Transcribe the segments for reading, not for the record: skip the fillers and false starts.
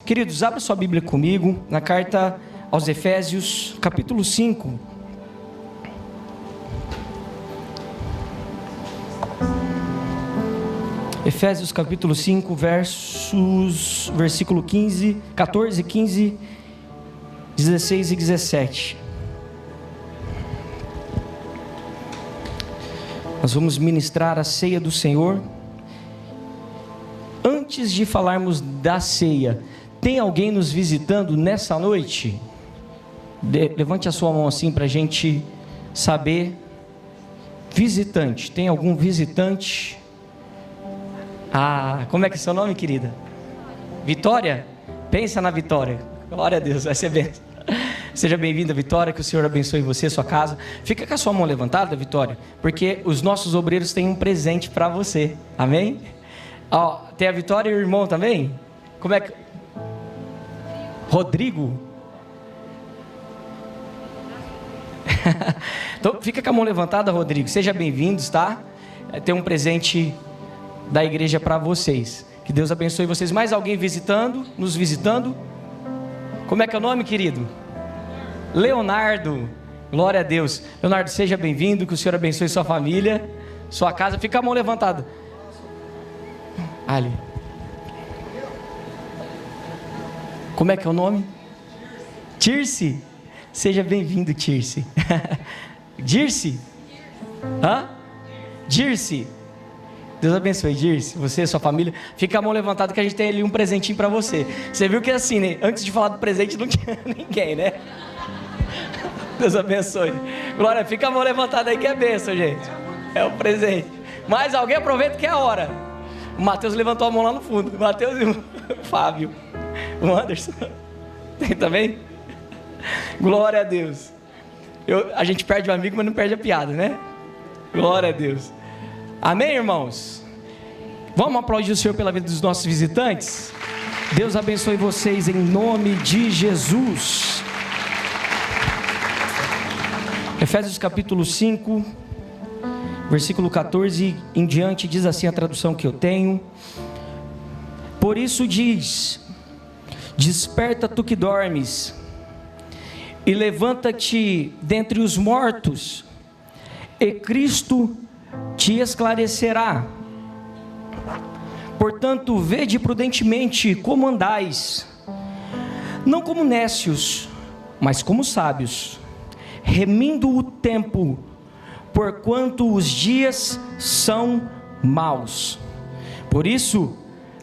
Queridos, abra sua Bíblia comigo na carta aos Efésios, capítulo 5. Efésios capítulo 5, versículo 15, 14, 15, 16 e 17. Nós vamos ministrar a ceia do Senhor. Antes de falarmos da ceia, tem alguém nos visitando nessa noite? Levante a sua mão assim para a gente saber. Visitante, tem algum visitante? Como é que é seu nome, querida? Vitória? Pensa na Vitória. Glória a Deus, vai ser bênção. Seja bem-vinda, Vitória, que o Senhor abençoe você, sua casa. Fica com a sua mão levantada, Vitória, porque os nossos obreiros têm um presente para você. Amém? Tem a Vitória e o irmão também? Como é que... Rodrigo? Então, fica com a mão levantada, Rodrigo. Seja bem-vindos, tá? Tem um presente da igreja para vocês. Que Deus abençoe vocês. Mais alguém visitando, nos visitando? Como é que é o nome, querido? Leonardo. Glória a Deus. Leonardo, seja bem-vindo, que o Senhor abençoe sua família, sua casa. Fica a mão levantada. Ali. Como é que é o nome? Tirce. Seja bem-vindo, Tirce. Dirce? Dirce. Deus abençoe, Dirce, você e sua família. Fica a mão levantada que a gente tem ali um presentinho para você. Você viu que assim, né? Antes de falar do presente não tinha ninguém, né? Deus abençoe. Glória, fica a mão levantada aí que é bênção, gente. É o presente. Mas alguém aproveita que é a hora. O Matheus levantou a mão lá no fundo. O Matheus e o Fábio. O Anderson. Tem também? Glória a Deus. A gente perde o amigo, mas não perde a piada, né? Glória a Deus. Amém, irmãos? Vamos aplaudir o Senhor pela vida dos nossos visitantes? Deus abençoe vocês em nome de Jesus. Efésios capítulo 5, versículo 14 em diante, diz assim a tradução que eu tenho. Por isso diz: desperta tu que dormes, e levanta-te dentre os mortos, e Cristo te esclarecerá. Portanto, vede prudentemente como andais, não como nécios, mas como sábios, remindo o tempo, porquanto os dias são maus. Por isso,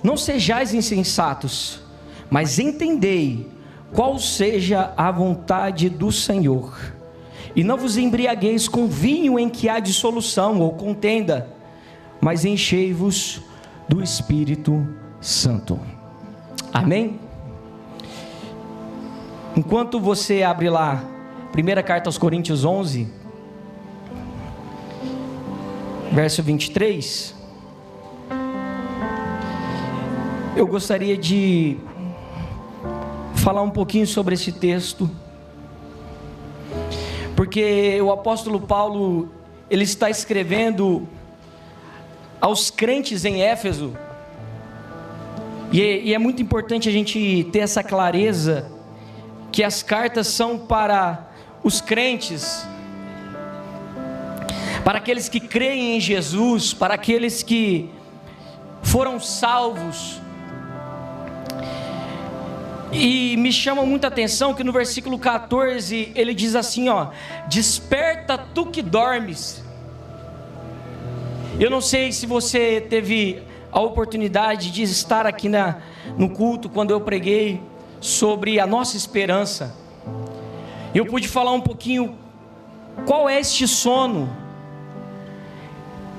não sejais insensatos, mas entendei qual seja a vontade do Senhor. E não vos embriagueis com vinho em que há dissolução ou contenda, mas enchei-vos do Espírito Santo. Amém? Enquanto você abre lá, primeira carta aos Coríntios 11, verso 23, eu gostaria de falar um pouquinho sobre esse texto, porque o apóstolo Paulo, ele está escrevendo aos crentes em Éfeso, e é muito importante a gente ter essa clareza, que as cartas são para os crentes, para aqueles que creem em Jesus, para aqueles que foram salvos. E me chama muita atenção que no versículo 14 ele diz assim, desperta tu que dormes. Eu não sei se você teve a oportunidade de estar aqui no culto quando eu preguei sobre a nossa esperança. Eu pude falar um pouquinho qual é este sono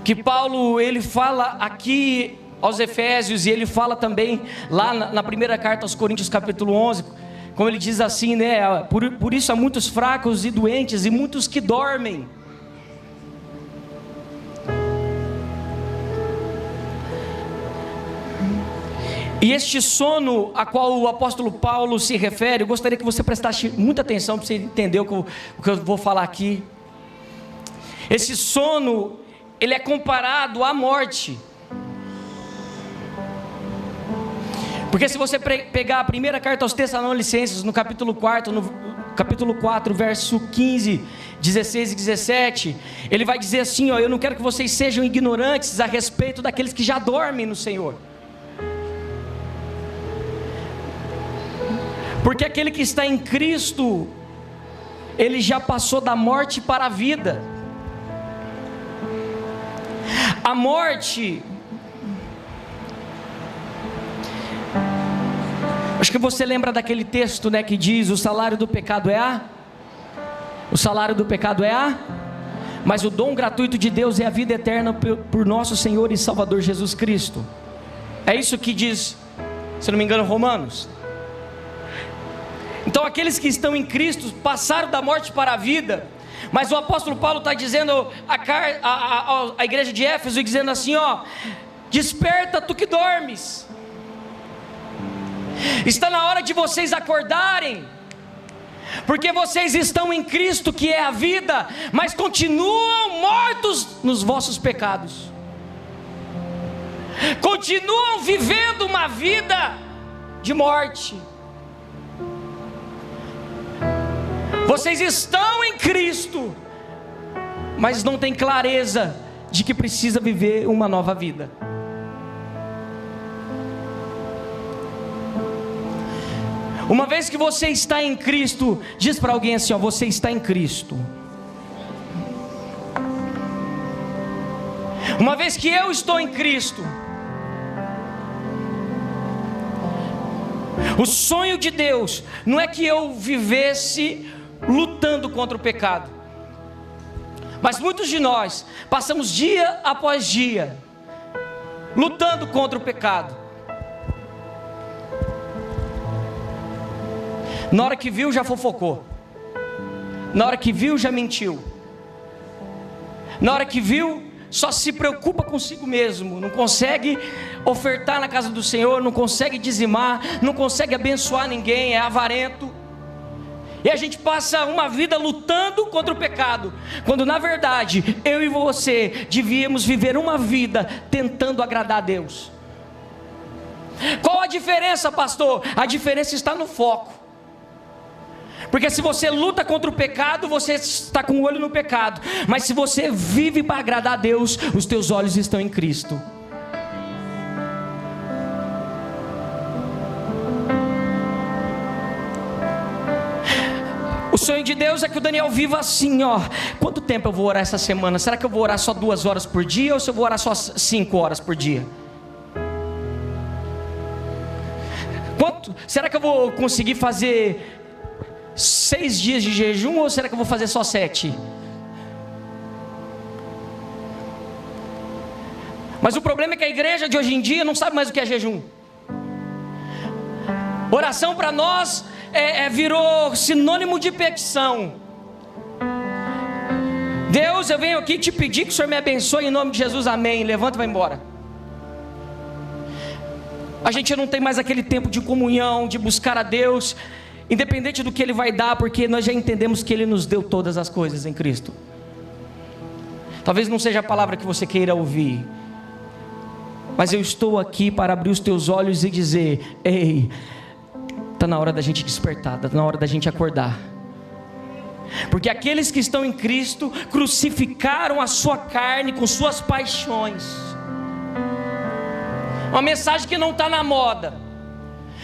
que Paulo ele fala aqui aos Efésios, e ele fala também lá na primeira carta aos Coríntios capítulo 11, como ele diz assim, né? Por isso há muitos fracos e doentes e muitos que dormem. E este sono a qual o apóstolo Paulo se refere, eu gostaria que você prestasse muita atenção para você entender o que eu vou falar aqui. Esse sono, ele é comparado à morte. Porque se você pegar a primeira carta aos Tessalonicenses, no capítulo 4, verso 15, 16 e 17, ele vai dizer assim, ó: eu não quero que vocês sejam ignorantes a respeito daqueles que já dormem no Senhor. Porque aquele que está em Cristo, ele já passou da morte para a vida. A morte, acho que você lembra daquele texto, né, que diz: o salário do pecado é mas o dom gratuito de Deus é a vida eterna por nosso Senhor e Salvador Jesus Cristo. É isso que diz, se não me engano, Romanos. Então aqueles que estão em Cristo passaram da morte para a vida. Mas o apóstolo Paulo está dizendo à igreja de Éfeso, dizendo assim, ó: desperta tu que dormes, está na hora de vocês acordarem, porque vocês estão em Cristo, que é a vida, mas continuam mortos nos vossos pecados, continuam vivendo uma vida de morte. Vocês estão em Cristo, mas não têm clareza de que precisa viver uma nova vida. Uma vez que você está em Cristo, diz para alguém assim, ó: você está em Cristo. Uma vez que eu estou em Cristo, o sonho de Deus não é que eu vivesse lutando contra o pecado, mas muitos de nós passamos dia após dia lutando contra o pecado. Na hora que viu, já fofocou. Na hora que viu, já mentiu. Na hora que viu, só se preocupa consigo mesmo. Não consegue ofertar na casa do Senhor, não consegue dizimar, não consegue abençoar ninguém, é avarento. E a gente passa uma vida lutando contra o pecado, quando na verdade eu e você devíamos viver uma vida tentando agradar a Deus. Qual a diferença, pastor? A diferença está no foco. Porque se você luta contra o pecado, você está com o olho no pecado. Mas se você vive para agradar a Deus, os teus olhos estão em Cristo. O sonho de Deus é que o Daniel viva assim, ó: quanto tempo eu vou orar essa semana? Será que eu vou orar só 2 horas por dia, ou se eu vou orar só 5 horas por dia? Será que eu vou conseguir fazer 6 dias de jejum, ou será que eu vou fazer só 7? Mas o problema é que a igreja de hoje em dia não sabe mais o que é jejum. Oração para nós virou sinônimo de petição. Deus, eu venho aqui te pedir que o Senhor me abençoe em nome de Jesus, amém. Levanta e vai embora. A gente não tem mais aquele tempo de comunhão, de buscar a Deus, independente do que Ele vai dar, porque nós já entendemos que Ele nos deu todas as coisas em Cristo. Talvez não seja a palavra que você queira ouvir, mas eu estou aqui para abrir os teus olhos e dizer: ei, está na hora da gente despertar, está na hora da gente acordar. Porque aqueles que estão em Cristo crucificaram a sua carne com suas paixões. Uma mensagem que não está na moda,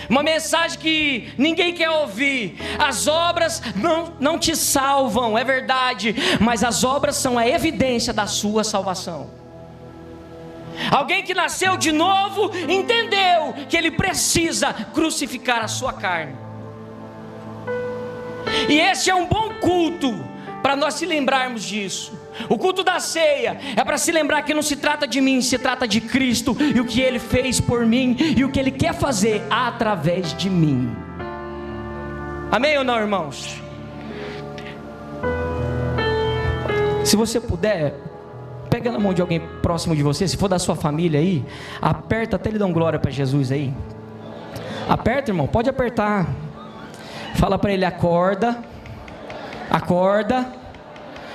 uma mensagem que ninguém quer ouvir. As obras não te salvam, é verdade, mas as obras são a evidência da sua salvação. Alguém que nasceu de novo entendeu que ele precisa crucificar a sua carne. E esse é um bom culto para nós se lembrarmos disso. O culto da ceia é para se lembrar que não se trata de mim, se trata de Cristo e o que Ele fez por mim e o que Ele quer fazer através de mim. Amém ou não, irmãos? Se você puder, pega na mão de alguém próximo de você, se for da sua família aí, aperta até ele dar glória para Jesus aí. Aperta, irmão, pode apertar. Fala para ele: acorda, acorda.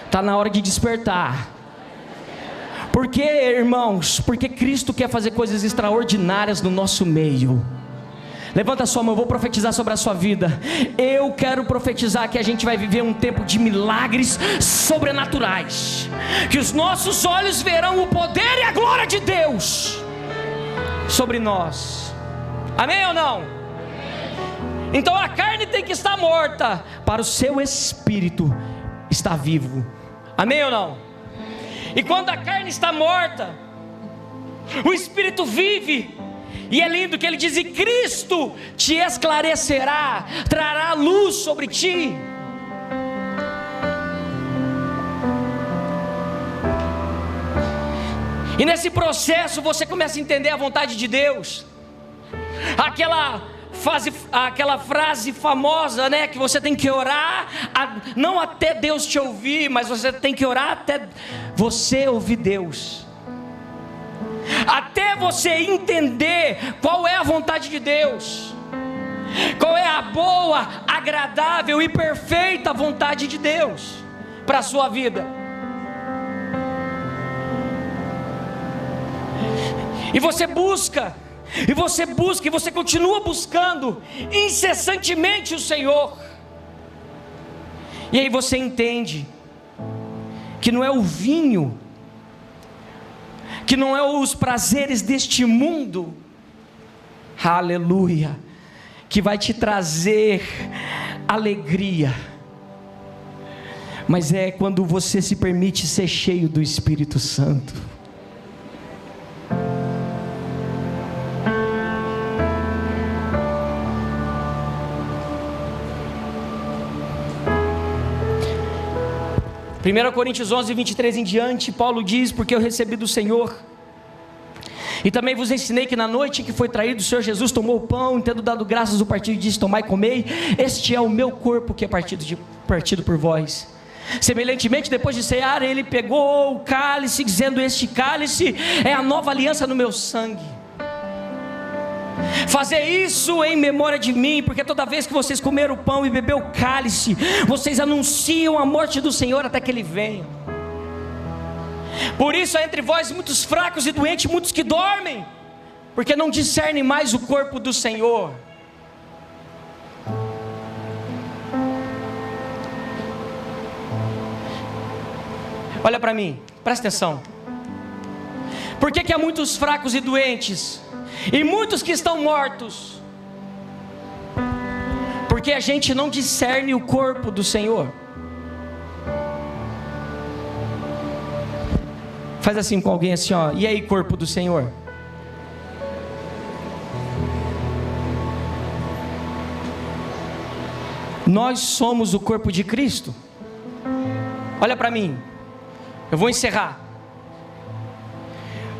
Está na hora de despertar. Por quê, irmãos? Porque Cristo quer fazer coisas extraordinárias no nosso meio. Levanta a sua mão, eu vou profetizar sobre a sua vida. Eu quero profetizar que a gente vai viver um tempo de milagres sobrenaturais, que os nossos olhos verão o poder e a glória de Deus sobre nós. Amém ou não? Então a carne tem que estar morta, para o seu espírito estar vivo. Amém ou não? E quando a carne está morta, o espírito vive. E é lindo que ele diz: e Cristo te esclarecerá, trará luz sobre ti. E nesse processo você começa a entender a vontade de Deus. Aquela frase famosa, né? Que você tem que orar, não até Deus te ouvir, mas você tem que orar até você ouvir Deus. Até você entender qual é a vontade de Deus, qual é a boa, agradável e perfeita vontade de Deus para a sua vida. E você busca, e você continua buscando incessantemente o Senhor. E aí você entende que não é o vinho, que não é os prazeres deste mundo, aleluia, que vai te trazer alegria, mas é quando você se permite ser cheio do Espírito Santo. Primeira Coríntios 11, 23 em diante, Paulo diz: porque eu recebi do Senhor, e também vos ensinei que na noite em que foi traído, o Senhor Jesus tomou o pão, e tendo dado graças, o partiu e disse: tomai e comei, este é o meu corpo que é partido por vós. Semelhantemente, depois de cear, ele pegou o cálice, dizendo: este cálice é a nova aliança no meu sangue. Fazer isso em memória de mim, porque toda vez que vocês comeram o pão e beberam o cálice, vocês anunciam a morte do Senhor até que Ele venha. Por isso há entre vós muitos fracos e doentes, muitos que dormem, porque não discernem mais o corpo do Senhor. Olha para mim, presta atenção. Por que há muitos fracos e doentes, e muitos que estão mortos? Porque a gente não discerne o corpo do Senhor. Faz assim com alguém assim, ó: e aí, corpo do Senhor? Nós somos o corpo de Cristo. Olha para mim, eu vou encerrar.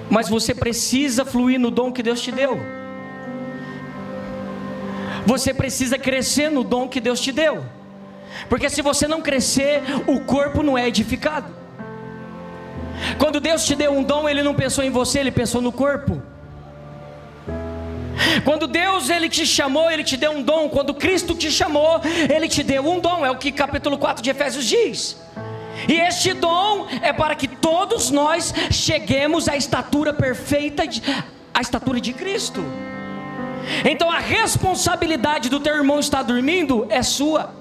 Mas você precisa fluir no dom que Deus te deu. Você precisa crescer no dom que Deus te deu. Porque se você não crescer, o corpo não é edificado. Quando Deus te deu um dom, Ele não pensou em você, Ele pensou no corpo. Quando Deus Ele te chamou, Ele te deu um dom. Quando Cristo te chamou, Ele te deu um dom. É o que capítulo 4 de Efésios diz. E este dom é para que todos nós cheguemos à estatura perfeita, à estatura de Cristo. Então a responsabilidade do teu irmão estar dormindo é sua.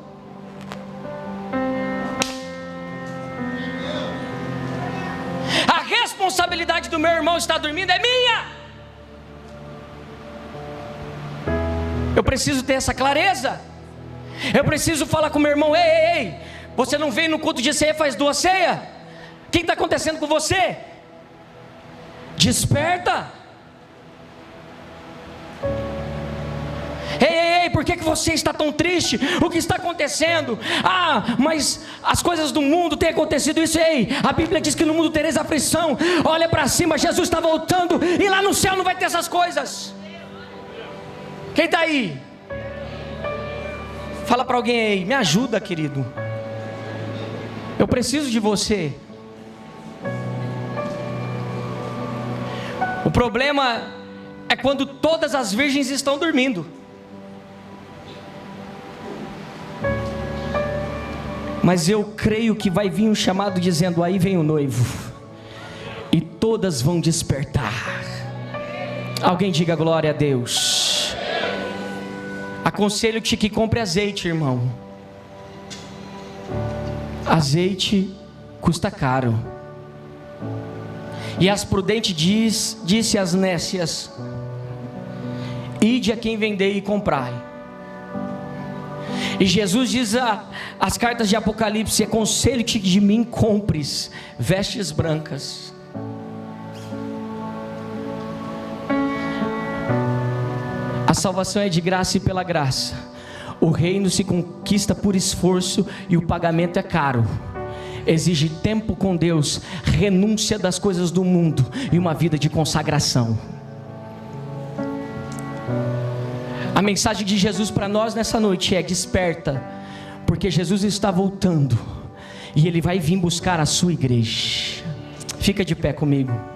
A responsabilidade do meu irmão estar dormindo é minha. Eu preciso ter essa clareza. Eu preciso falar com o meu irmão: ei, você não veio no culto de ceia, faz 2 ceias? O que está acontecendo com você? Desperta. Ei, por que você está tão triste? O que está acontecendo? Mas as coisas do mundo têm acontecido isso. Ei, a Bíblia diz que no mundo tereis aflição. Olha para cima, Jesus está voltando, e lá no céu não vai ter essas coisas. Quem está aí? Fala para alguém aí: me ajuda, querido. Eu preciso de você. O problema é quando todas as virgens estão dormindo. Mas eu creio que vai vir um chamado dizendo: aí vem o noivo, e todas vão despertar. Alguém diga glória a Deus. Aconselho-te que compre azeite, irmão. Azeite custa caro. E as prudentes disse às nécias: ide a quem vendei e comprai. E Jesus diz as cartas de Apocalipse: aconselho-te que de mim compres vestes brancas. A salvação é de graça e pela graça. O reino se conquista por esforço e o pagamento é caro. Exige tempo com Deus, renúncia das coisas do mundo e uma vida de consagração. A mensagem de Jesus para nós nessa noite é: desperta, porque Jesus está voltando e Ele vai vir buscar a sua igreja. Fica de pé comigo.